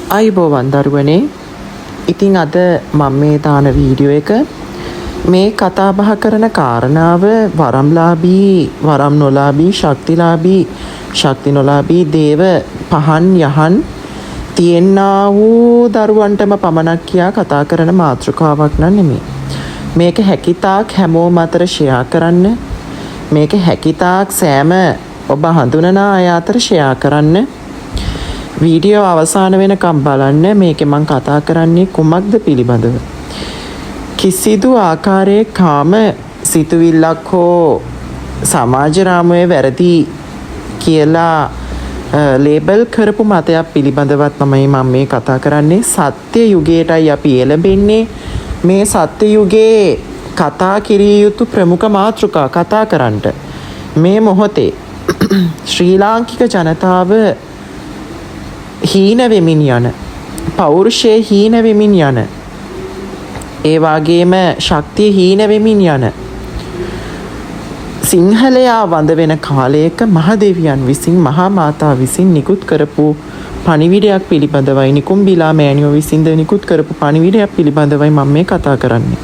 අයිබෝවන් දරුවනේ. ඉතින් අද මම මේ දාන වීඩියෝ එක මේ කතා බහ කරන කාරණාව වරම්ලාභී, වරම් නොලාභී, ශක්තිලාභී, ශක්ති නොලාභී දේව පහන් යහන් තියෙනා වූ දරුවන්ටම පමණක් කියා කතා කරන මාතෘකාවක් නෙමෙයි. මේක හැකිතාක් හැමෝම අතර ෂෙයා කරන්න. මේක හැකිතාක් සෑම ඔබ හඳුනන අය අතර ෂෙයා කරන්න. වීඩියෝ අවසාන වෙනකම් බලන්න. මේකේ මම කතා කරන්නේ කුමක්ද පිළිබඳව. කිසිදු ආකාරයේ කාම සිතුවිල්ලක් හෝ සමාජ රාමුවේ වැරදි කියලා ලේබල් කරපු මතයක් පිළිබඳවත් තමයි මම මේ කතා කරන්නේ. සත්‍ය යුගයටයි අපි එළඹෙන්නේ. මේ සත්‍ය යුගයේ කතා කිරිය යුතු ප්‍රමුඛ මාතෘකා කතා කරන්නට මේ මොහොතේ ශ්‍රී ලාංකික ජනතාව හීන වෙමින් යන, පෞරුෂයේ හීන වෙමින් යන, ඒ වගේම ශක්තිය හීන වෙමින් යන සිංහලයා වඳ වෙන කාලයක මහදෙවියන් විසින්, මහා මාතා විසින් නිකුත් කරපු පණිවිඩයක් පිළිබඳවයි, නිකුම්බිලා මෑණියෝ විසින්ද නිකුත් කරපු පණිවිඩයක් පිළිබඳවයි මම මේ කතා කරන්නේ.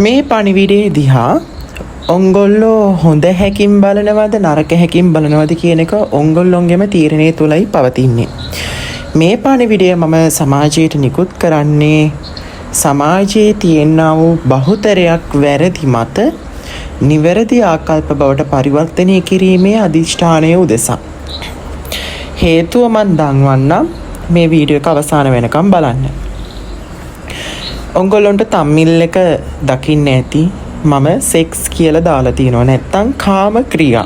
මේ පණිවිඩයේ දිහා ඔංගොල්ලෝ හොඳ හැකින් බලනවද නරක හැකින් බලනවද කියන එක ඔංගොල්ලොන්ගේම තීරණය තුලයි පවතින්නේ. මේ පණිවිඩය මම සමාජයට නිකුත් කරන්නේ සමාජයේ තියෙනා වූ බහුතරයක් වැරදි මත නිවැරදි ආකල්ප බවට පරිවර්තනය කිරීමේ අධිෂ්ඨානය උදෙසා. හේතුව මන් දන්වන්නම්. මේ වීඩියෝ එක අවසාන වෙනකම් බලන්න. ඔංගොල්ලොන්ට තම්මිල් එක දකින්න ඇති. මම සෙක්ස් කියලා දාලා තියෙනවා, නැත්තම් කාම ක්‍රියා.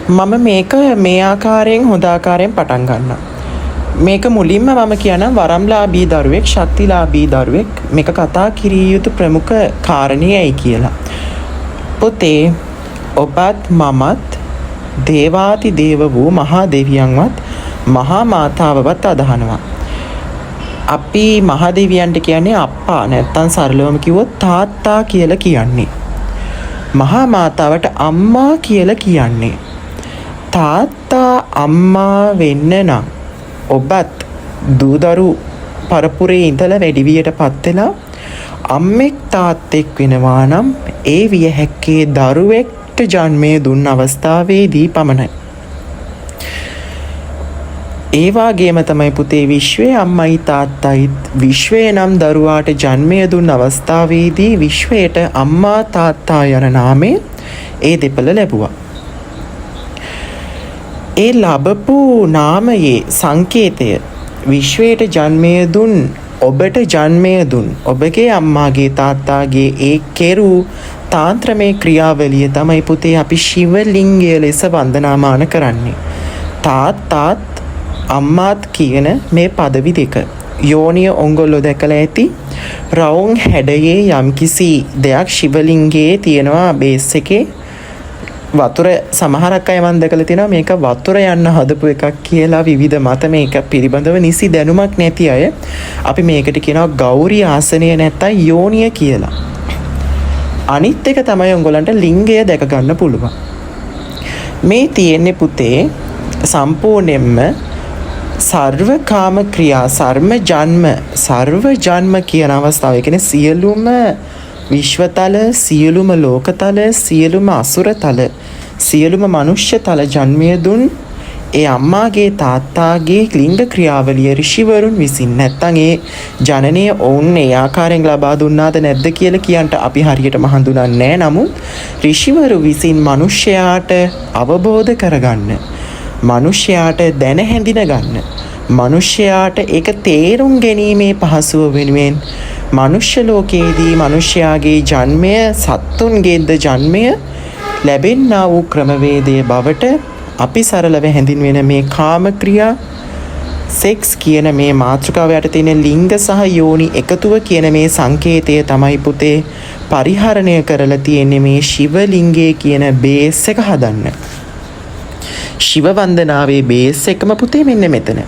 මම මේක මේ ආකාරයෙන් හොඳ ආකාරයෙන් පටන් ගන්නවා. මේක මුලින්ම මම කියනවා වරම්ලාභී දරුවෙක්, ශක්තිලාභී දරුවෙක් මේක කතා කිරිය යුතු ප්‍රමුඛ කාරණේයි කියලා. පොතේ ඔබත් මමත් දේවාති දේව වූ මහා දෙවියන්වත් මහා මාතාවවත් අදහනවා. අපි මහා දෙවියන්ට කියන්නේ අප්පා, නැත්තම් සරලවම කිව්වොත් තාත්තා කියලා කියන්නේ. මහා මාතාවට අම්මා කියලා කියන්නේ. තාත්තා අම්මා වෙන්න නම් ඔබත් දූදරු පරපුරේ ඉඳලා වැඩිවියට පත් වෙලා අම්මෙක් තාත්තෙක් වෙනවා නම් ඒ විය හැක්කේ දරුවෙක්ට ජන්මය දුන්න අවස්ථාවේදී පමණයි. ඒ වගේම තමයි පුතේ විශ්වයේ අම්මයි තාත්තයි විශ්වයේ නම් දරුවාට ජන්මය දුන්න අවස්ථාවේදී විශ්වයට අම්මා තාත්තා යන නාමයෙන් ඒ දෙපළ ලැබුවා. ඒ ලැබපු නාමයේ සංකේතය විශ්වයට ජන්මය දුන් ඔබට ජන්මය දුන් ඔබගේ අම්මාගේ තාත්තාගේ ඒ කෙරූ තාන්ත්‍රමය ක්‍රියාවලිය තමයි පුතේ අපි ශිවලිංගය ලෙස වන්දනාමාන කරන්නේ. තාත්තාත් අම්මාත් කියන මේ පදවි දෙක. යෝනිය ඔංගොල්ලෝ දැකලා ඇති. රවුම් හැඩයේ යම්කිසි දෙයක් ශිවලිංගයේ තියෙනවා බේස් එකේ. වතුර සමහරක් අය මම දැකලා තියෙනවා මේක වතුර යන්න හදපු එකක් කියලා. විවිධ මත මේක පිළිබඳව නිසි දැනුමක් නැති අය අපි මේකට කියනවා ගෞරී ආසනය නැත්තම් යෝනිය කියලා. අනිත් එක තමයි ඔයගොල්ලන්ට ලිංගය දැක ගන්න පුළුවන්. මේ තියෙන්නේ පුතේ සම්පූර්ණයෙන්ම සර්ව කාම ක්‍රියා, සර්ව ජන්ම කියන අවස්ථාව. ඒ කියන්නේ සියලුම විශ්වතල, සියලුම ලෝකතල, සියලුම අසුරතල, සියලුම මනුෂ්‍යතල ජන්මය දුන් ඒ අම්මාගේ තාත්තාගේ ලිංග ක්‍රියාවලිය ඍෂිවරුන් විසින්, නැත්තම් ඒ ජනනය ඔවුන් ඒ ආකාරයෙන් ලබා දුන්නාද නැද්ද කියලා කියන්න අපි හරියටම හඳුනන්නේ නැහැ. නමුත් ඍෂිවරු විසින් මිනිසයාට අවබෝධ කරගන්න, මිනිසයාට දැන හැඳින ගන්න, මිනිසයාට ඒක තේරුම් ගැනීමේ පහසුව වෙනුවෙන් මනුෂ්‍ය ලෝකයේදී මිනිසයාගේ ජන්මය සත්තුන්ගේද ජන්මය ලැබෙන්නා වූ ක්‍රමවේදයේ බවට අපි සරලව හැඳින්වෙන මේ කාම ක්‍රියා, සෙක්ස් කියන මේ මාතෘකාව යට තියෙන ලිංග සහ යෝනි එකතුව කියන මේ සංකේතය තමයි පුතේ පරිහරණය කරලා තියෙන්නේ මේ ශිවලිංගයේ කියන බේස් එක හදන්න. ශිව වන්දනාවේ බේස් එකම පුතේ මෙන්න මෙතන.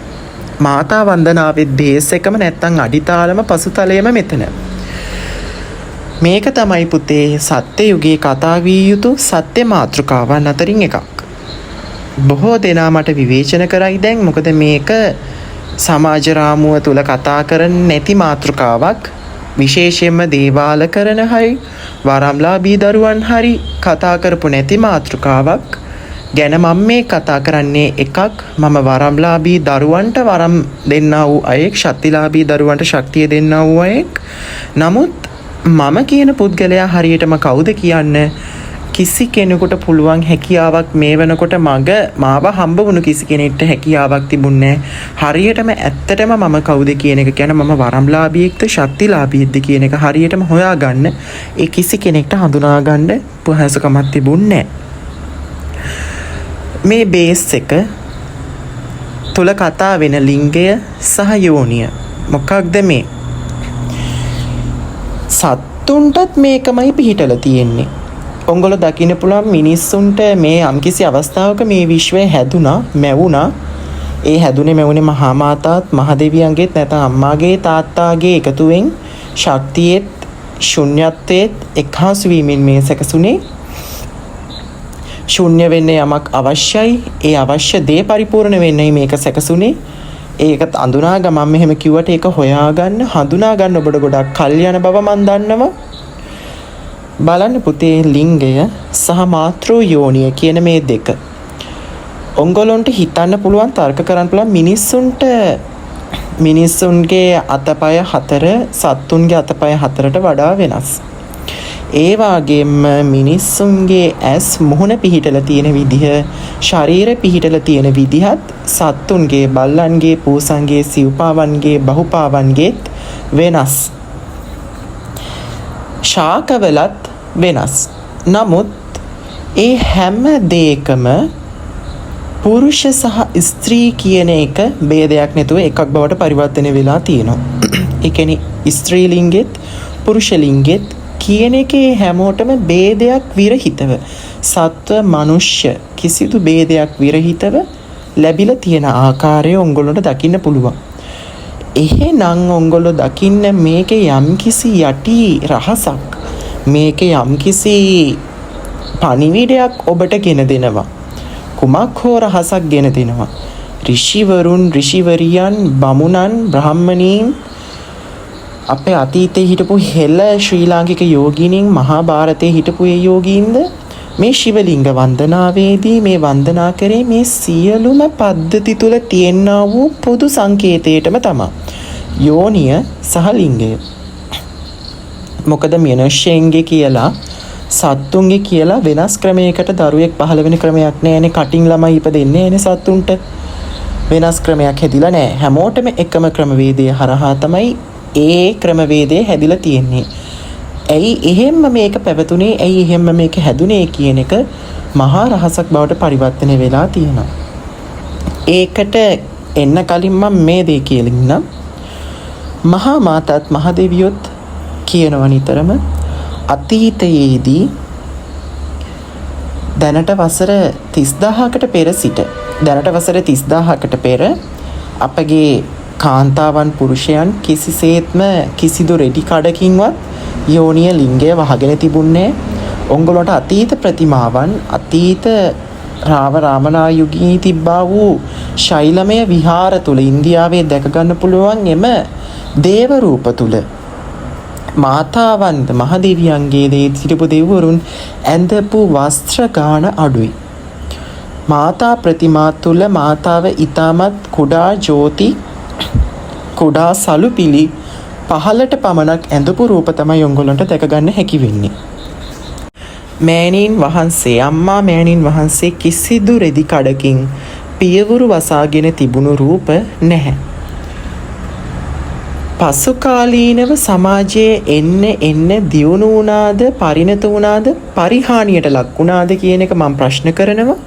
මාතා වන්දනාවේ බේස් එකම නැත්තම් අඩිතාලම පසුතලයේම මෙතන. මේක තමයි පුතේ සත්‍ය යුගයේ කතා විය යුතු සත්‍ය මාතෘකාවන් අතරින් එකක්. බොහෝ දෙනා මට විවේචන කරයි දැන්. මොකද මේක සමාජ රාමුව තුල කතා කරන්නේ නැති මාතෘකාවක්, විශේෂයෙන්ම දේවාල කරන හරි වරම්ලාභී දරුවන් හරි කතා කරපු නැති මාතෘකාවක් ගැන මම මේ කතා කරන්නේ. එකක්, මම වරම්ලාභී දරුවන්ට වරම් දෙන්නා වූ අයෙක්, ශක්තිලාභී දරුවන්ට ශක්තිය දෙන්නා වූ අයෙක්. නමුත් මම කියන පුද්ගලයා හරියටම කවුද කියන්න කිසි කෙනෙකුට පුළුවන් හැකියාවක් මේ වෙනකොට මාව හම්බ වුණු කිසි කෙනෙක්ට හැකියාවක් තිබුණේ නැහැ. හරියටම ඇත්තටම මම කවුද කියන එක ගැන, මම වරම්ලාභීෙක්ද ශක්තිලාභීෙක්ද කියන එක හරියටම හොයාගන්න ඒ කිසි කෙනෙක්ට හඳුනාගන්න පහසුකමක් තිබුණේ නැහැ. මේ බේස් එක තුල කතා වෙන ලිංගය සහ යෝනිය මොකක්ද මේ? සත්තුන්ටත් මේකමයි පිහිටලා තියෙන්නේ. ඔංගොල දකින්න පුළුවන් මිනිස්සුන්ට මේ යම්කිසි අවස්ථාවක මේ විශ්වය හැදුනා, මැවුණා. ඒ හැදුනේ මැවුනේ මහා මාතාත් මහදෙවියන්ගේත් නැත්නම් අම්මාගේ තාත්තාගේ එකතුවෙන් ශක්තියෙත් ශුන්‍යත්වයේත් එක්හසු වීමෙන් මේ සැකසුනේ. ශුන්‍ය වෙන්න යමක් අවශ්‍යයි, ඒ අවශ්‍ය දේ පරිපූර්ණ වෙන්නයි මේක සැකසුනේ. ඒකත් අඳුනා ගමන් මෙහෙම කිව්වට ඒක හොයාගන්න, හඳුනා ගන්න ඔබට ගොඩක් කල් යන බව මන් දන්නවා. බලන්න පුතේ, ලිංගය සහ මාතෘ යෝනිය කියන මේ දෙක ඔංගොලොන්ට හිතන්න පුළුවන්, තර්ක කරන්න පුළුවන්. මිනිස්සුන්ගේ අතපය 4 සත්තුන්ගේ අතපය 4ට වඩා වෙනස්. ඒ වගේම මිනිස්සුන්ගේ ඇස් මුහුණ පිහිටලා තියෙන විදිහ, ශරීර පිහිටලා තියෙන විදිහත් සත්තුන්ගේ, බල්ලන්ගේ, පූසන්ගේ, සිව්පාවන්ගේ, බහුපාවන්ගේත් වෙනස්. ශාකවලත් වෙනස්. නමුත් ඒ හැම දෙයකම පුරුෂ සහ ස්ත්‍රී කියන එක ભેදයක් නැතුව එකක් බවට පරිවර්තනය වෙලා තියෙනවා. ඒ කියන්නේ ස්ත්‍රී ලිංගෙත් පුරුෂ ලිංගෙත් කියන එකේ හැමෝටම ભેදයක් විරහිතව, සත්ව මනුෂ්‍ය කිසිදු ભેදයක් විරහිතව ලැබිලා තියෙන ආකාරය ඔංගොල්ලන්ට දකින්න පුළුවන්. එහෙනම් ඔංගොල්ලෝ දකින්න මේකේ යම්කිසි යටි රහසක්, මේකේ යම්කිසි පණිවිඩයක් ඔබට ගෙන දෙනවා. කුමක් හෝ රහසක් ගෙන දෙනවා. ඍෂිවරුන්, ඍෂිවරියන්, බමුණන්, බ්‍රාහ්මණීන්, අපේ අතීතයේ හිටපු හෙළ ශ්‍රී ලාංකික යෝගීනින්, මහා භාරතයේ හිටපු ඒ යෝගීන්ද මේ ශිවලිංග වන්දනාවේදී මේ වන්දනා කරේ මේ සියලුම පද්ධති තුල තියෙනා වූ පොදු සංකේතයටම තමයි යෝනිය සහ ලිංගය. මොකද මනුෂ්‍යයන්ගේ කියලා සත්තුන්ගේ කියලා වෙනස් ක්‍රමයකට දරුවෙක් පහළ වෙන ක්‍රමයක් නෑනේ. කටින් ළමයි ඉපදෙන්නේ නෑනේ සත්තුන්ට. වෙනස් ක්‍රමයක් හැදිලා නෑ. හැමෝටම එකම ක්‍රමවේදය හරහා තමයි ඒ ක්‍රමවේදය හැදිලා තියෙන්නේ. ඇයි එහෙම්ම මේක පැවතුනේ, ඇයි එහෙම්ම මේක හැදුනේ කියන එක මහා රහසක් බවට පරිවර්තනය වෙලා තියෙනවා. ඒකට එන්න කලින් මම මේ දේ කියලා ඉන්නම්. මහා මාතාත් මහදෙවියොත් කියනවා නිතරම අතීතයේදී දැනට වසර 30000කට පෙර සිට, දැනට වසර 30000කට පෙර අපගේ කාන්තාවන් පුරුෂයන් කිසිසේත්ම කිසිදු රෙදි කඩකින්වත් යෝනිය ලිංගය වහගෙන තිබුණේ. ඔංගොලන්ට අතීත ප්‍රතිමාවන්, අතීත රාමනා යුගී තිබ්බා වූ ශෛලමය විහාර තුල ඉන්දියාවේ දැක ගන්න පුළුවන්. එම දේව රූප තුල මාතාවන්ද මහදෙවියන්ගේ දේ සිටපු දෙවිවරුන් ඇඳපු වස්ත්‍ර ගාන අඩුයි. මාතා ප්‍රතිමා තුල මාතාව ඊටමත් කුඩා ජෝති, කුඩා සලුපිලි 15ට පමණක් ඇඳපු රූප තමයි ඔයගොල්ලන්ට දැක ගන්න හැකි වෙන්නේ. මෑණීන් වහන්සේ, අම්මා මෑණීන් වහන්සේ කිසිදු රෙදි කඩකින් පියවරු වසාගෙන තිබුණු රූප නැහැ. පසු කාලීනව සමාජයේ එන්න දියුණු වුණාද, පරිණත වුණාද, පරිහානියට ලක් වුණාද කියන එක මම ප්‍රශ්න කරනවා.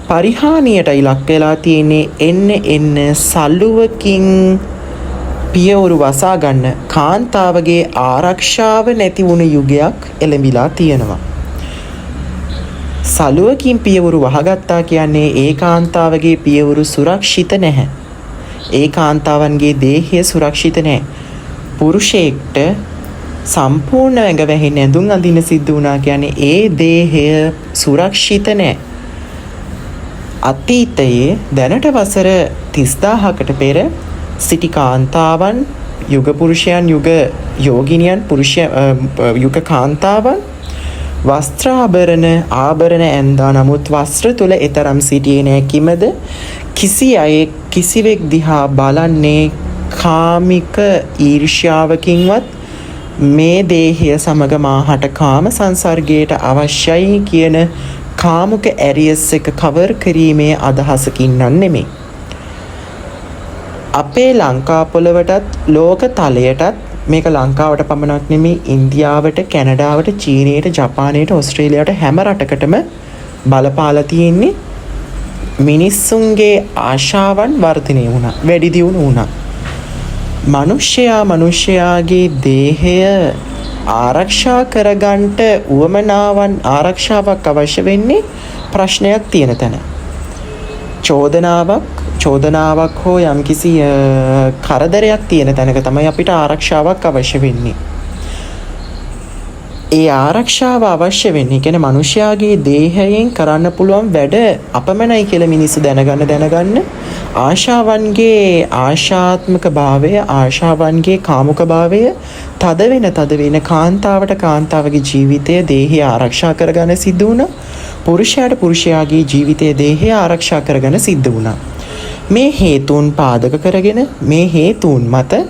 පරිහානියටයි ලක් වෙලා තියෙන්නේ. එන්න සල්ලුවකින් පියවරු වසා ගන්න කාන්තාවගේ ආරක්ෂාව නැති වුණු යුගයක් එළඹිලා තියෙනවා. සලුවකින් පියවරු වහගත්තා කියන්නේ ඒ කාන්තාවගේ පියවරු සුරක්ෂිත නැහැ. ඒ කාන්තාවන්ගේ දේහය සුරක්ෂිත නැහැ. පුරුෂයෙක්ට සම්පූර්ණ ඇඟ වැහෙන්න ඇඳුම් අඳින්න සිද්ධ වුණා කියන්නේ ඒ දේහය සුරක්ෂිත නැහැ. අතීතයේ දැනට වසර 30000කට පෙර සිටි කාන්තාවන් යුග පුරුෂයන් යුග යෝගිනියන් යුග කාන්තාවන් වස්ත්‍රාභරණ ආභරණ ඇන්දා නමුත් වස්ත්‍ර තුළ එතරම් සිටියේ නෑ කිමද කිසි අයෙක් කිසිවෙක් දිහා බලන්නේ කාමික ඊර්ෂ්‍යාවකින්වත් මේ දේහය සමග මාහට කාම සංසර්ගයට අවශ්‍යයි කියන කාමුක ඇරියස් එක කවර් කිරීමේ අදහසකින් නෙමෙයි. අපේ ලංකා පොළවටත් ලෝක තලයටත් මේක ලංකාවට පමණක් නෙමෙයි ඉන්දියාවට කැනඩාවට චීනයට ජපානයට ඕස්ට්‍රේලියාවට හැම රටකටම බලපාලා තියෙන්නේ මිනිස්සුන්ගේ ආශාවන් වර්ධනය වුණා වැඩි දියුණු වුණා. මනුෂ්‍යයාගේ දේහය ආරක්ෂා කරගන්නට උවමනාවන් ආරක්ෂාවක් අවශ්‍ය වෙන්නේ ප්‍රශ්නයක් තියෙන තැන. චෝදනාවක් හෝ යම්කිසි කරදරයක් තියෙන තැනක තමයි අපිට ආරක්ෂාවක් අවශ්‍ය වෙන්නේ. ඒ ආරක්ෂාව අවශ්‍ය වෙන්නේ කියන්නේ මනුෂ්‍යයාගේ දේහයෙන් කරන්න පුළුවන් වැඩ අපමණයි කියලා මිනිස්සු දැනගන්න ආශාවන්ගේ ආශාත්මක භාවය ආශාවන්ගේ කාමුක භාවය තද වෙන කාන්තාවගේ ජීවිතය දේහය ආරක්ෂා කරගන්න සිද්ධ වුණා. පුරුෂයාට පුරුෂයාගේ ජීවිතයේ දේහය ආරක්ෂා කරගන්න සිද්ධ වුණා. මේ හේතුන් පාදක කරගෙන මේ හේතුන් මත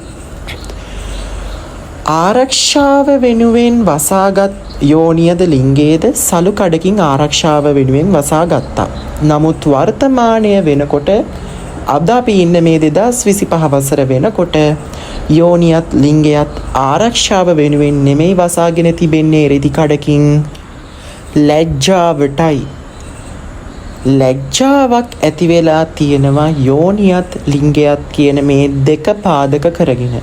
ආරක්ෂාව වෙනුවෙන් වසාගත් යෝනියද ලිංගයේද සලු කඩකින් ආරක්ෂාව වෙනුවෙන් වසාගත්තා. නමුත් වර්තමානය වෙනකොට අද අපි ඉන්න මේ 2025 වසර වෙනකොට යෝනියත් ලිංගයත් ආරක්ෂාව වෙනුවෙන් නෙමෙයි වසාගෙන තිබෙන්නේ රෙදි කඩකින් ලැජ්ජාවටයි. ලැජ්ජාවක් ඇති වෙලා තියෙනවා යෝනියත් ලිංගයත් කියන මේ දෙක පාදක කරගෙන.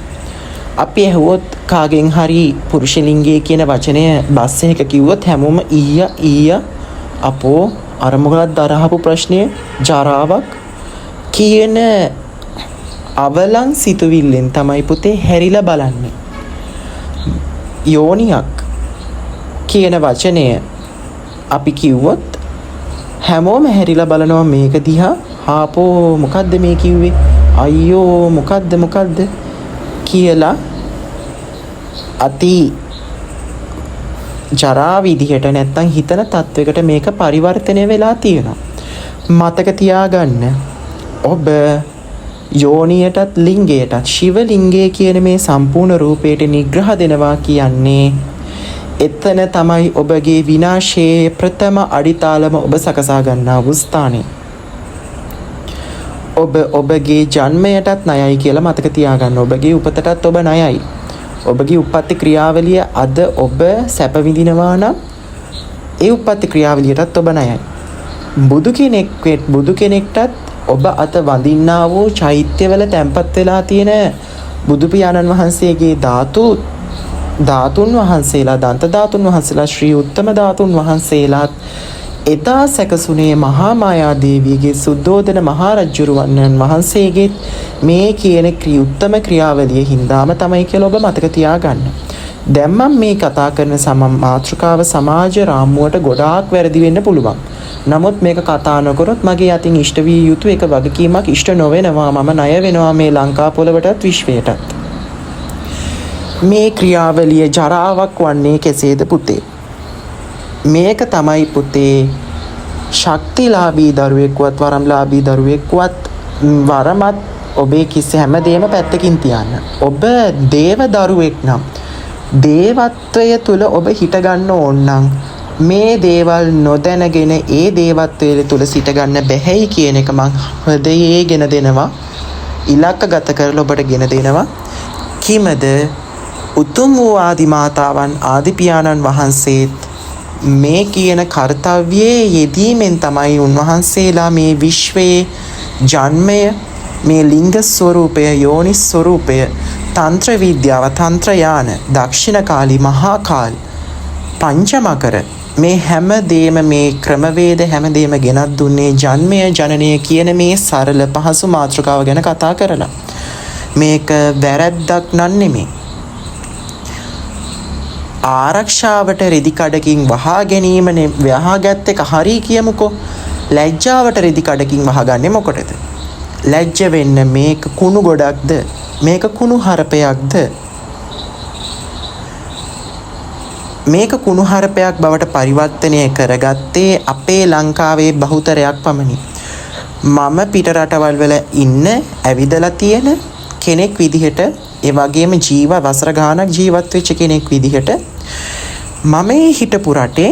අපි ඇහුවොත් කාගෙන් හරි පුරුෂ ලිංගය කියන වචනය බස් එක කිව්වොත් හැමෝම ඊය අපෝ අර මොකක්ද දරහපු ප්‍රශ්නය ජරාවක් කියන අවලං සිතුවිල්ලෙන් තමයි පුතේ හැරිලා බලන්නේ. යෝනියක් කියන වචනය අපි කිව්වොත් හැමෝම හැරිලා බලනවා මේක දිහා. හාපෝ මොකද්ද මේ කිව්වේ? අයියෝ මොකද්ද කියලා අති ජරා විදිහට නැත්තම් හිතන තත්වයකට මේක පරිවර්තනය වෙලා තියෙනවා. මතක තියාගන්න ඔබ යෝනියටත් ලිංගයටත් ශිව ලිංගය කියන මේ සම්පූර්ණ රූපයට නිග්‍රහ දෙනවා කියන්නේ එතන තමයි ඔබගේ විනාශයේ ප්‍රථම අඩිතාලම ඔබ සකසා ගන්නා වූ ස්ථානය. ඔබගේ ජන්මයටත් ණයයි කියලා මතක තියාගන්න. ඔබගේ උපතටත් ඔබ ණයයි. ඔබගේ උප්පත්ති ක්‍රියාවලිය අද ඔබ සැප විඳිනවා නම් ඒ උප්පත්ති ක්‍රියාවලියටත් ඔබ ණයයි. බුදු කෙනෙක්ටත් ඔබ අත වඳින්නා වූ චෛත්‍යවල තැන්පත් වෙලා තියෙන බුදු පියාණන් වහන්සේගේ ධාතුන් වහන්සේලා දන්ත ධාතුන් වහන්සේලා ශ්‍රී උත්තම ධාතුන් වහන්සේලාත් එදා සැකසුනේ මහා මායා දේවියගේ සුද්ධෝදන මහරජුරුවන්යන් වහන්සේගේ මේ කියන උත්තම ක්‍රියාවලිය හින්දාම තමයි කියලා ඔබ මතක තියාගන්න. දැන් මම මේ කතා කරන මාතෘකාව සමාජ රාමුවට ගොඩාක් වැරදි වෙන්න පුළුවන්. නමුත් මේක කතා නොකරොත් මගේ අතින් ඉෂ්ට විය යුතු එක වගකීමක් ඉෂ්ට නොවෙනවා. මම ණය වෙනවා මේ ලංකා පොළවටත් විශ්වයටත්. මේ ක්‍රියාවලිය ජරාවක් වන්නේ කෙසේද පුතේ? මේක තමයි පුතේ ශක්තිලාභී දරුවෙක්වත් වරම්ලාභී දරුවෙක්වත් වරමත් ඔබේ කිසි හැමදේම පැත්තකින් තියන්න. ඔබ දේව දරුවෙක් නම් දේවත්වය තුල ඔබ හිට ගන්න ඕන නම් මේ දේවල් නොදැනගෙන ඒ දේවත්වය තුල සිට ගන්න බැහැයි කියන එක මං හෘදයේ ගෙන දෙනවා. ඉලක්කගත කරලා ඔබට ගෙන දෙනවා. කිමද උතුම් වූ ආදි මාතාවන් ආදි පියාණන් වහන්සේත් මේ කියන කාර්යයේ යෙදීමෙන් තමයි උන්වහන්සේලා මේ විශ්වයේ ජන්මය මේ ලිංග ස්වરૂපය යෝනි ස්වરૂපය තන්ත්‍ර විද්‍යාව තන්ත්‍ර යාන දක්ෂිණ කාලී මහා කාල් පංචමකර මේ හැම දෙම මේ ක්‍රමවේද හැම දෙම ගෙනත් දුන්නේ ජන්මය ජනනය කියන මේ සරල පහසු මාතෘකාව ගැන කතා කරලා. මේක වැරැද්දක් නෙමෙයි. ආරක්ෂාවට රෙදි කඩකින් වහා ගැනීමනේ වහාගත් එක හරි කියමුකෝ. ලැජ්ජාවට රෙදි කඩකින් වහගන්නේ මොකටද? ලැජ්ජ වෙන්න මේක කුණු ගොඩක්ද? මේක කුණු හරපයක්ද? මේක කුණු හරපයක් බවට පරිවර්තනය කරගත්තේ අපේ ලංකාවේ බහුතරයක් පමණි. මම පිට රටවල් වල ඉන්න ඇවිදලා තියෙන කෙනෙක් විදිහට, ඒ වගේම වසර ගාණක් ජීවත් වෙච්ච කෙනෙක් විදිහට මම හිටපු රටේ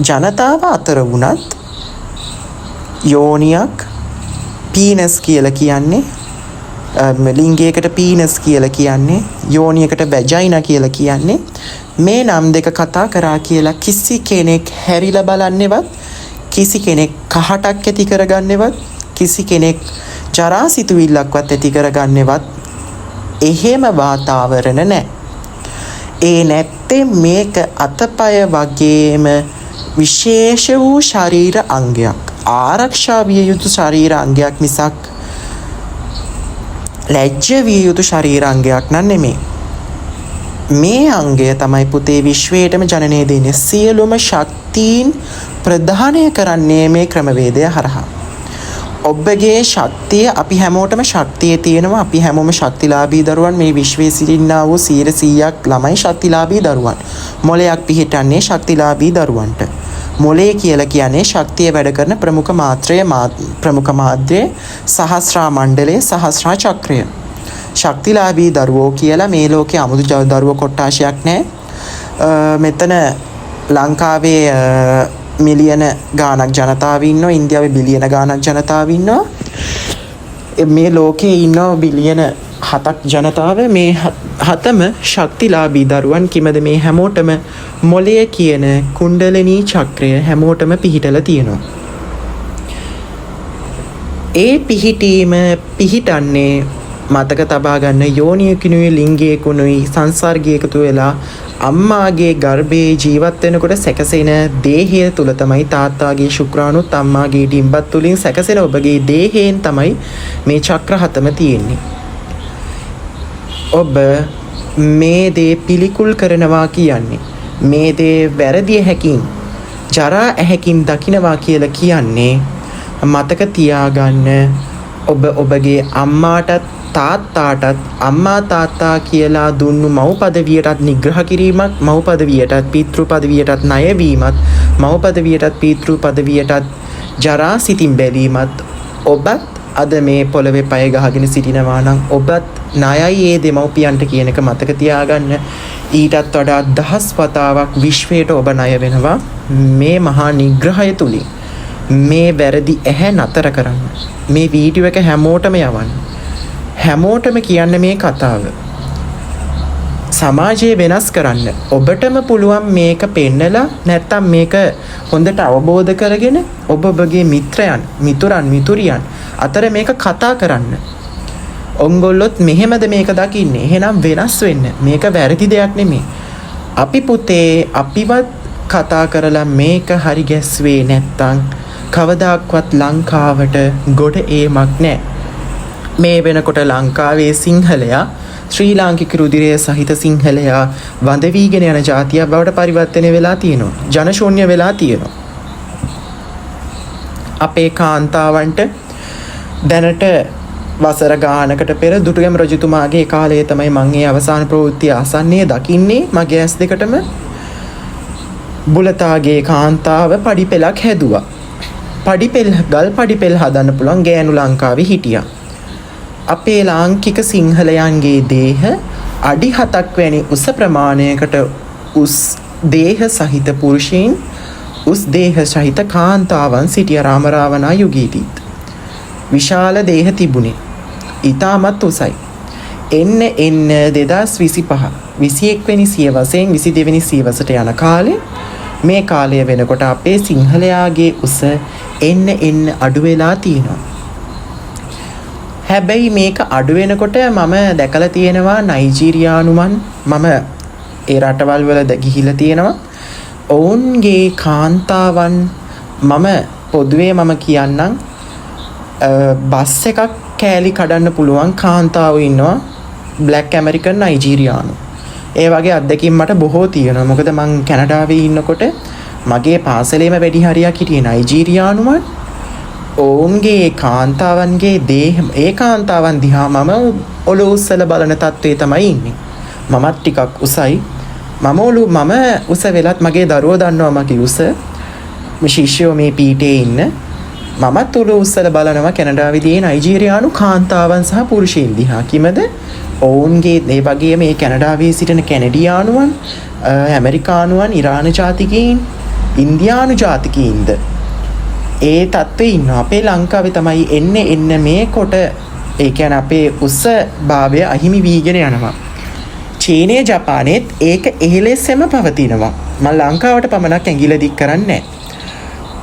ජනතාව අතර වුණත් යෝනියක් පීනස් කියලා කියන්නේ, ලිංගයකට පීනස් කියලා කියන්නේ, යෝනියකට වැජයිනා කියලා කියන්නේ, මේ නම් දෙක කතා කරා කියලා කිසි කෙනෙක් හැරිලා බලන්නේවත්, කිසි කෙනෙක් කහටක් ඇති කරගන්නේවත්, කිසි කෙනෙක් ජරා සිතුවිල්ලක්වත් ඇති කරගන්නේවත් එහෙම වාතාවරණ නැහැ. ඒ නැත්තේ මේක අතපය වගේම විශේෂ වූ ශරීර අංගයක්, ආරක්ෂා විය යුතු ශරීර අංගයක් මිසක් ලැජ්ජ විය යුතු ශරීර අංගයක් නෙමෙයි. මේ අංගය තමයි පුතේ විශ්වයටම ජනනය දෙන්නේ. සියලුම ශක්තියින් ප්‍රධානය කරන්නේ මේ ක්‍රමවේදය හරහා. ඔබගේ ශක්තිය, අපි හැමෝටම ශක්තිය තියෙනවා. අපි හැමෝම ශක්තිලාභී දරුවන්. මේ විශ්වයේ සිටිනා වූ 100%ක් ළමයි ශක්තිලාභී දරුවන්. මොලයක් පිහිටන්නේ ශක්තිලාභී දරුවන්ට. මොලේ කියලා කියන්නේ ශක්තිය වැඩ කරන ප්‍රමුඛ මාත්‍රය සහස්‍රා මණ්ඩලයේ සහස්‍රා චක්‍රය. ශක්තිලාභී දරුවෝ කියලා මේ ලෝකේ අමුතු දරුවෝ කොට්ටාශයක් නැහැ. මෙතන ලංකාවේ මිලියන ගාණක් ජනතාව ඉන්නවා, ඉන්දියාවේ බිලියන ගාණක් ජනතාව ඉන්නවා. මේ ලෝකේ ඉන්නවා බිලියන 7ක් ජනතාව. මේ හතම ශක්තිලාභී දරුවන්. කිමද මේ හැමෝටම මොලය කියන කුණ්ඩලිනී චක්‍රය හැමෝටම පිහිටලා තියෙනවා. ඒ පිහිටන්නේ මතක තබා ගන්න යෝනියකුනුයි ලිංගයකුනුයි සංසර්ගය එකතු වෙලා අම්මාගේ ගර්භයේ ජීවත් වෙනකොට සැකසෙන දේහය තුල තමයි තාත්තාගේ ශුක්‍රාණුත් අම්මාගේ ඩිම්බත් තුලින් සැකසෙන ඔබගේ දේහයෙන් තමයි මේ චක්‍ර හතම තියෙන්නේ. ඔබ මේ දේ පිළිකුල් කරනවා කියන්නේ, මේ දේ වැරදි හැකින් ජරා ඇහැකින් දකිනවා කියලා කියන්නේ, මතක තියාගන්න ඔබ ඔබගේ අම්මාටත් තාත්තාටත් අම්මා තාත්තා කියලා දුන්නු මව් පදවියටත් නිග්‍රහ කිරීමක්, මව් පදවියටත් පීතෘ පදවියටත් ණයවීමත්, මව් පදවියටත් පීතෘ පදවියටත් ජරා සිතින් බැලීමත් ඔබත් අද මේ පොළවේ පය ගහගෙන සිටිනවා නම් ඔබත් ණයයි ඒ දෙමව්පියන්ට කියන එක මතක තියාගන්න. ඊටත් වඩා දහස් වතාවක් විශ්වයට ඔබ ණය වෙනවා මේ මහා නිග්‍රහය තුලින්. මේ වැරදි ඇහැ නතර කරන්න. මේ වීඩියෝ එක හැමෝටම යවන්න. හැමෝටම කියන්න මේ කතාව. සමාජය වෙනස් කරන්න. ඔබටම පුළුවන් මේක පෙන්නලා නැත්තම් මේක හොඳට අවබෝධ කරගෙන ඔබගේ මිත්‍රයන්, මිතුරියන් අතර මේක කතා කරන්න. ඔංගොල්ලොත් මෙහෙමද මේක දකින්නේ? එහෙනම් වෙනස් වෙන්න. මේක වැරදි දෙයක් නෙමෙයි. අපි පුතේ අපිවත් කතා කරලා මේක හරි ගැස්වේ නැත්තම් කවදාක්වත් ලංකාවට ගොඩ ඒමක් නැහැ. මේ වෙනකොට ලංකාවේ සිංහලයා, ශ්‍රී ලාංකික රුධිරය සහිත සිංහලයා වඳ වීගෙන යන ජාතියක් බවට පරිවර්තනය වෙලා තියෙනවා. ජනශූන්‍ය වෙලා තියෙනවා. අපේ කාන්තාවන්ට දැනට වසර ගානකට පෙර දුටුගැම රජතුමාගේ කාලයේ තමයි මම මේ අවසාන ප්‍රවෘත්ති ආසන්නයේ දකින්නේ. මගේ ඇස් දෙකටම බුලතාගේ කාන්තාව පඩිපෙලක් හැදුවා. ගල් පඩිපෙල් හදන්න පුළුවන් ගෑනු ලංකාවේ හිටියා. අපේ ලාංකික සිංහලයන්ගේ දේහ අඩි 7ක් වැනි උස ප්‍රමාණයකට උස් දේහ සහිත පුරුෂයින්, උස් දේහ සහිත කාන්තාවන් සිටිය රාමරාවනා යුගයේදීත්. විශාල දේහ තිබුණේ. ඊටමත් උසයි. එන්න 2025 21 වෙනි සියවසෙන් 22 වෙනි සියවසට යන කාලේ, මේ කාලය වෙනකොට අපේ සිංහලයාගේ උස එන්න අඩු වෙලා තියෙනවා. හැබැයි මේක අඩු වෙනකොට මම දැකලා තියෙනවා නයිජීරියානුමන්, මම ඒ රටවල් වල ගිහිලා තියෙනවා. ඔවුන්ගේ කාන්තාවන් මම පොදුවේ කියන්නම්, බස් එකක් කෑලි කඩන්න පුළුවන් කාන්තාවෝ ඉන්නවා, බ්ලැක් ඇමරිකන් නයිජීරියානු. ඒ වගේ අත්දැකීම් මට බොහෝ තියෙනවා. මොකද මං කැනඩාවේ ඉන්නකොට මගේ පාසලේම වැඩි හරියක් හිටියේ නයිජීරියානුවන්. ඔවුන්ගේ කාන්තාවන්ගේ ඒ කාන්තාවන් දිහා මම ඔලුව උස්සලා බලන තත්ත්වයේ තමයි ඉන්නේ. මමත් ටිකක් උසයි. මම උස වෙලත් මගේ දරුවෝ දන්නවා මගේ උස. මේ ශිෂ්‍යෝ මේ පීඨේ ඉන්න. මමත් ඔලුව උස්සලා බලනවා කැනඩාවේදී නයිජීරියානු කාන්තාවන් සහ පුරුෂයන් දිහා. කිමද? ඔවුන්ගේ ඒ වගේ මේ කැනඩාවේ සිටින කැනඩියානුවන්, ඇමරිකානුවන්, ඉරාන ජාතිකයින්, ඉන්දියානු ජාතිකයින්ද ඒ තත්ත්වේ ඉන්නවා. අපේ ලංකාවේ තමයි එන්න මේ කොට ඒ කියන්නේ අපේ උස භාවය අහිමි වීගෙන යනවා. චීනය ජපානයේත් ඒක එහෙලෙසම පවතිනවා. මම ලංකාවට පමණක් ඇඟිල්ල දික් කරන්නේ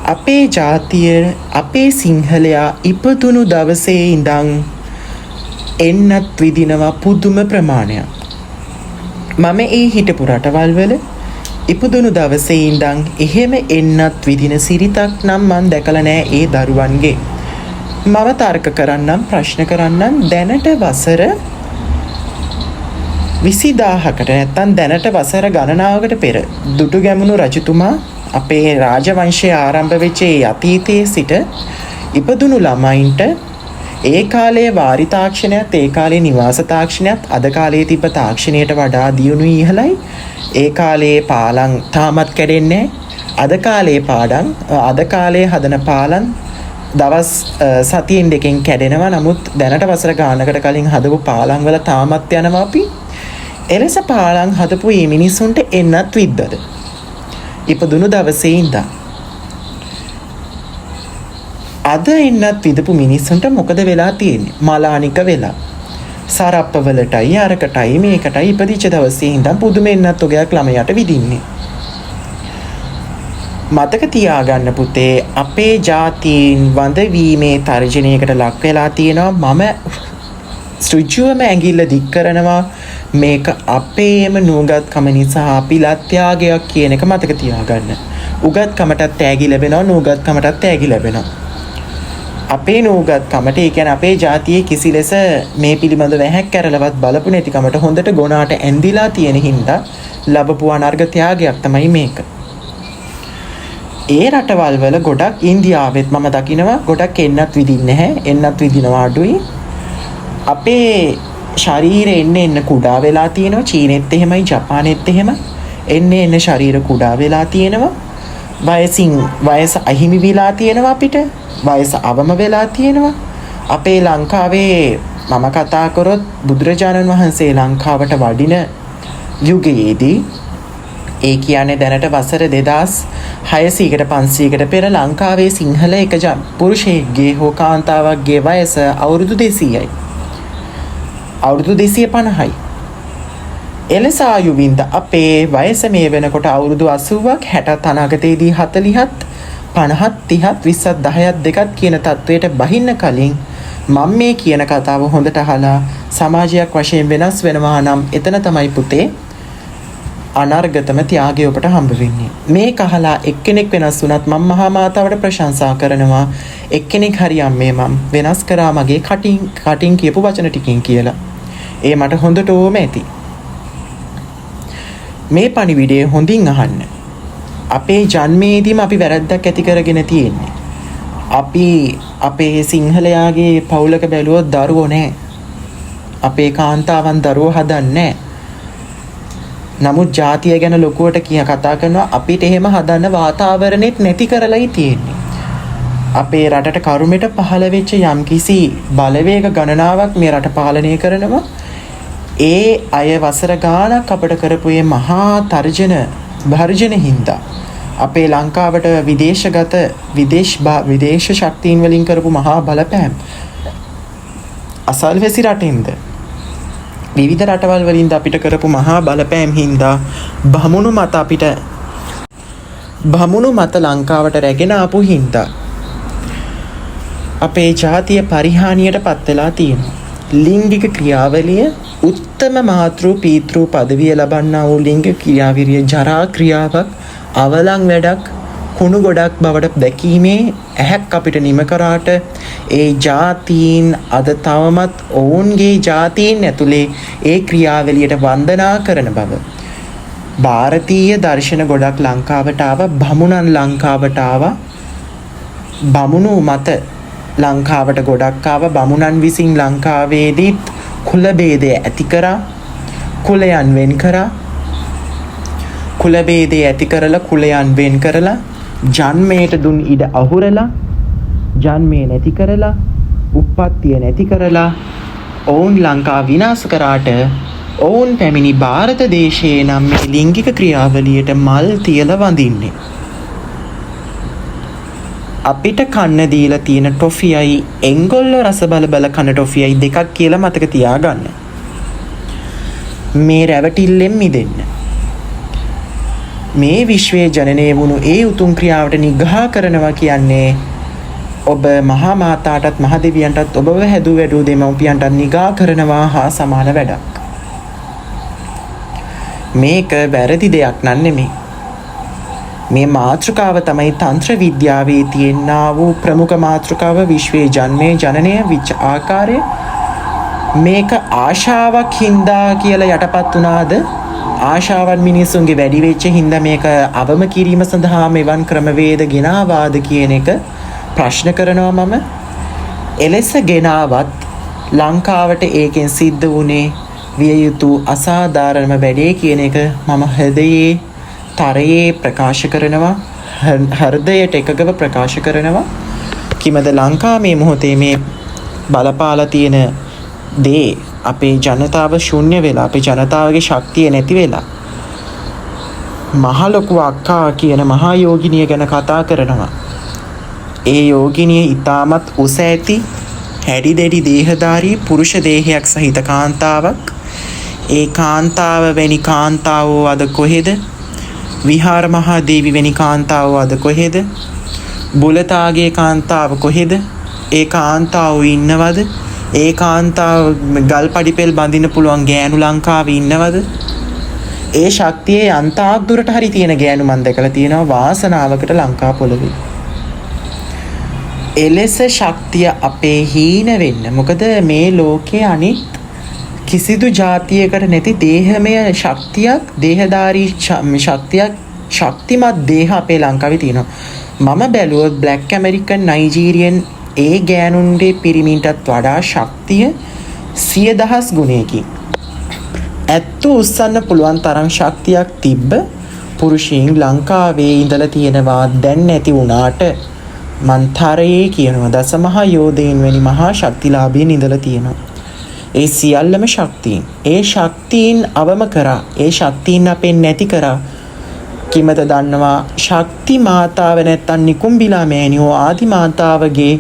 අපේ ජාතිය අපේ සිංහලයා ඉපදුණු දවසේ ඉඳන් එන්නත් විදිනවා පුදුම ප්‍රමාණයක්. මම ඒ හිටපු රටවල් වල ඉපදුණු දවසේ ඉඳන් එහෙම එන්නත් විදින සිරිතක් නම් මන් දැකලා නෑ ඒ දරුවන්ගේ. මම තර්ක කරන්නම් ප්‍රශ්න කරන්නම් දැනට වසර 20000කට නැත්තම් දැනට වසර ගණනාවකට පෙර දුටුගැමුණු රජතුමා අපේ රාජවංශය ආරම්භ වෙච්ච අතීතයේ සිට ඉපදුණු ළමයින්ට ඒ කාලයේ වාරි තාක්ෂණයත් ඒ කාලයේ නිවාස තාක්ෂණයත් අද කාලයේ තිබ්බ තාක්ෂණයට වඩා දියුණුයි ඉහළයි. ඒ කාලයේ පාලම් තාමත් කැඩෙන්නේ අද කාලයේ හදන පාලම් දවස් සතියෙන් දෙකෙන් කැඩෙනවා. නමුත් දැනට වසර ගානකට කලින් හදපු පාලම් වල තාමත් යනවා අපි. එලෙස පාලම් හදපු මේ මිනිස්සුන්ට එන්නත් විද්දද ඉපදුණු දවසේ ඉඳන් අද එන්නත් විදපු මිනිස්සුන්ට මොකද වෙලා තියෙන්නේ? මලානික වෙලා සරප්පවලටයි අරකටයි මේකටයි ඉපදිච්ච දවසේ ඉඳන් පුදුම එන්නත් ඔගයක් ළමයට විදින්නේ. මතක තියාගන්න පුතේ අපේ ජාතීන් වඳ වීමේ තර්ජනයකට ලක් වෙලා තියෙනවා. මම සෘජුවම ඇඟිල්ල දික් කරනවා මේක අපේම නූගත්කම නිසා අපි ලත්‍යාගයක් කියන එක මතක තියාගන්න. උගත්කමටත් තෑගි ලැබෙනවා නූගත්කමටත් තෑගි ලැබෙනවා. අපේ නූගත්කමට ඒ කියන්නේ අපේ ජාතියේ කිසි ලෙස මේ පිළිබඳව වැහැක් කැරලවත් බලපු නැතිකමට හොඳට ගොනාට ඇඳිලා තියෙන හින්දා ලැබපු අනර්ග ත්‍යාගයක් තමයි මේක. ඒ රටවල් වල ගොඩක් ඉන්දියාවෙත් මම දකිනවා ගොඩක් එන්නත් විදින්නේ නැහැ. එන්නත් විදිනවා අඩුයි. අපේ ශරීරෙ එන්න කුඩා වෙලා තියෙනවා. චීනෙත් එහෙමයි ජපානෙත් එහෙම. එන්න ශරීර කුඩා වෙලා තියෙනවා. වයස අහිමි වෙලා තියෙනවා අපිට. වයස අවම වෙලා තියෙනවා. අපේ ලංකාවේ මම කතා කරොත් බුදුරජාණන් වහන්සේ ලංකාවට වඩින යුගයේදී ඒ කියන්නේ දැනට වසර 2600කට 500කට පෙර ලංකාවේ සිංහල එක පුරුෂයෙක්ගේ හෝ කාන්තාවක්ගේ වයස අවුරුදු 200යි. අවුරුදු 250යි. එලෙස ආයුවින්ද අපේ වයස මේ වෙනකොට අවුරුදු 80ක් 60ත් අනාගතයේදී 40ත් 50ත් 30ත් 20ත් 10ත් දෙකත් කියන තත්වයට බහින්න කලින් මම මේ කියන කතාව හොඳට අහලා සමාජයක් වශයෙන් වෙනස් වෙනවා නම් එතන තමයි පුතේ අනර්ගතම ත්‍යාගය ඔබට හම්බ වෙන්නේ. මේක අහලා එක්කෙනෙක් වෙනස් වුණත් මම මහා මාතාවට ප්‍රශංසා කරනවා. එක්කෙනෙක් හරියම් මේ මම වෙනස් කරා මගේ කටින් කියපු වචන ටිකකින් කියලා. ඒ මට හොඳට ඕම ඇති. මේ පණිවිඩය හොඳින් අහන්න. අපේ ජන්මේදීම අපි වැරද්දක් ඇති කරගෙන තියෙන්නේ. අපි අපේ සිංහලයාගේ පවුලක බැලුවොත් දරුවෝ නැහැ. අපේ කාන්තාවන් දරුවෝ හදන්නේ නැහැ. නමුත් ජාතිය ගැන ලොකුවට කතා කරනවා අපිට එහෙම හදන්න වාතාවරණෙත් නැති කරලායි තියෙන්නේ. අපේ රටට කරුමෙට පහළ වෙච්ච යම්කිසි බලවේග ගණනාවක් මේ රට පාලනය කරනවා. ඒ අය වසර ගානක් අපට කරපු මේ මහා භර්ජන හින්දා අපේ ලංකාවට විදේශ ශක්තියින් වලින් කරපු මහා බලපෑම් අසල්වැසි රටින්ද විවිධ රටවල් වලින්ද අපිට කරපු මහා බලපෑම් හින්දා බමුණු මත ලංකාවට රැගෙන ආපු හින්දා අපේ ජාතිය පරිහානියට පත් වෙලා තියෙනවා. ලිංගික ක්‍රියාවලිය උත්තම මාතෘ පීතෘ පදවිය ලබන්නා වූ ලිංගික ක්‍රියාවිරිය ජරා ක්‍රියාවක් අවලං වැඩක් කුණු ගොඩක් බවට දැකීමේ ඇහැක් අපිට නිම කරාට ඒ ජාතීන් අද තවමත් ඔවුන්ගේ ජාතීන් ඇතුලේ ඒ ක්‍රියාවලියට වන්දනා කරන බව ಭಾರತೀಯ දර්ශන ගොඩක් ලංකාවට ආවා. බමුණන් ලංකාවට ආවා. බමුණු මත ලංකාවට ගොඩක් ආවා. බමුණන් විසින් ලංකාවේදීත් කුල ભેදය ඇති කරා. කුලයන් වෙන් කරා. කුල ભેදය ඇති කරලා කුලයන් වෙන් කරලා ජන්මයට දුන් ඉඩ අහුරලා ජන්මේ නැති කරලා උප්පත්තිය නැති කරලා ඔවුන් ලංකාව විනාශ කරාට ඔවුන් පැමිණි ಭಾರತ දේශයේ නම් මේ ලිංගික ක්‍රියාවලියට මල් තියලා වඳින්නේ. අපිට කන්න දීලා තියෙන ටොෆියයි එංගොල්ලෝ රස බල බල කන ටොෆියයි දෙකක් කියලා මතක තියාගන්න. මේ රැවටිල්ලෙන් මිදෙන්න. මේ විශ්වයේ ජනනය වුණු ඒ උතුම් ක්‍රියාවට නිග්‍රහ කරනවා කියන්නේ ඔබ මහා මාතාටත් මහ දෙවියන්ටත් ඔබව හැදූ වැඩූ දෙමව්පියන්ටත් නිගා කරනවා හා සමාන වැඩක්. මේක වැරදි දෙයක් නන් නෙමෙයි. මේ මාතෘකාව තමයි තන්ත්‍ර විද්‍යාවේ තියෙනා වූ ප්‍රමුඛ මාතෘකාව. විශ්වයේ ජන්මය ජනනය විච ආකාරය. මේක ආශාවක් හින්දා කියලා යටපත් වුණාද? ආශාවන් මිනිසුන්ගේ වැඩි වෙච්ච හින්දා මේක අවම කිරීම සඳහා මෙවන් ක්‍රමවේද ගෙනාවාද කියන එක ප්‍රශ්න කරනවා මම. එලෙස ගෙනාවත් ලංකාවට ඒකෙන් සිද්ධ වුණේ විය යුතු අසාධාරණම වැඩේ කියන එක මම හෘදයේ තරයේ ප්‍රකාශ කරනවා. හෘදයට එකගව ප්‍රකාශ කරනවා. කිමද ලංකාව මේ මොහොතේ මේ බලපාලා තියෙන දේ අපේ ජනතාව ශුන්‍ය වෙලා, අපේ ජනතාවගේ ශක්තිය නැති වෙලා මහලොකු අක්කා කියන මහා යෝගිනිය ගැන කතා කරනවා. ඒ යෝගිනිය ඉතාමත් උස ඇති හැඩි දැඩි දේහධාරී පුරුෂ දේහයක් සහිත කාන්තාවක්. ඒ කාන්තාව වැනි කාන්තාවෝ අද කොහෙද? විහාර මහා දේවි වැනි කාන්තාවෝ අද කොහෙද? බුලතාගේ කාන්තාව කොහෙද? ඒ කාන්තාවෝ ඉන්නවද? ඒ කාන්තාව ගල් පඩිපෙල් බඳින්න පුළුවන් ගෑනු ලංකාවේ ඉන්නවද? ඒ ශක්තියේ අන්තාක් දුරට හරි තියෙන ගෑනු මන් දැකලා තියෙනවා වාසනාවකට ලංකා පොළවේ. එලෙස ශක්තිය අපේ හීන වෙන්න. මොකද මේ ලෝකයේ අනිත් කිසිදු ජාතියකට නැති දේහමය ශක්තියක්, දේහධාරී ශක්තියක්, ශක්තිමත් දේහ අපේ ලංකාවේ තියෙනවා. මම බැලුවොත් බ්ලැක් ඇමරිකන් නයිජීරියන් ඒ ගෑනුන්ගේ පිරිමින්ටත් වඩා ශක්තිය 100,000 ගුණයකින් ඇත්තු උස්සන්න පුළුවන් තරම් ශක්තියක් තිබ්බ පුරුෂයින් ලංකාවේ ඉඳලා තියෙනවා. දැන් නැති වුණාට මන්තරයේ කියනවා දසමහා යෝධයන් වැනි මහා ශක්තිලාභීන් ඉඳලා තියෙනවා. ඒ සියල්ලම ශක්තියින්. ඒ ශක්තියින් අවම කරා. ඒ ශක්තියින් අපෙන් නැති කරා. කිමද දන්නවා? ශක්ති මාතාව නැත්තම් නිකුම්බිලා මෑණියෝ ආදි මාතාවගේ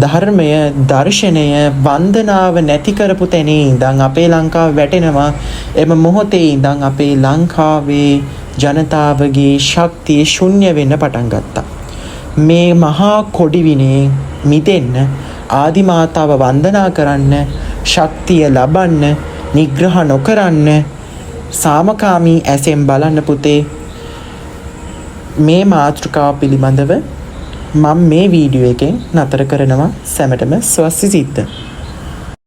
ධර්මය, දර්ශනය, වන්දනාව නැති කරපු තැනේ ඉඳන් අපේ ලංකාව වැටෙනවා. එම මොහොතේ ඉඳන් අපේ ලංකාවේ ජනතාවගේ ශක්තිය ශුන්‍ය වෙන්න පටන් ගත්තා. මේ මහා කොඩි විනේ මිදෙන්න, ආදි මාතාව වන්දනා කරන්න, ශක්තිය ලබන්න, නිග්‍රහ නොකරන්න, සාමකාමී ඇසෙන් බලන්න පුතේ. මේ මාතෘකාව පිළිබඳව මම මේ වීඩියෝ එකෙන් නතර කරනවා. සැමටම ස්වස්ති සිද්ධ.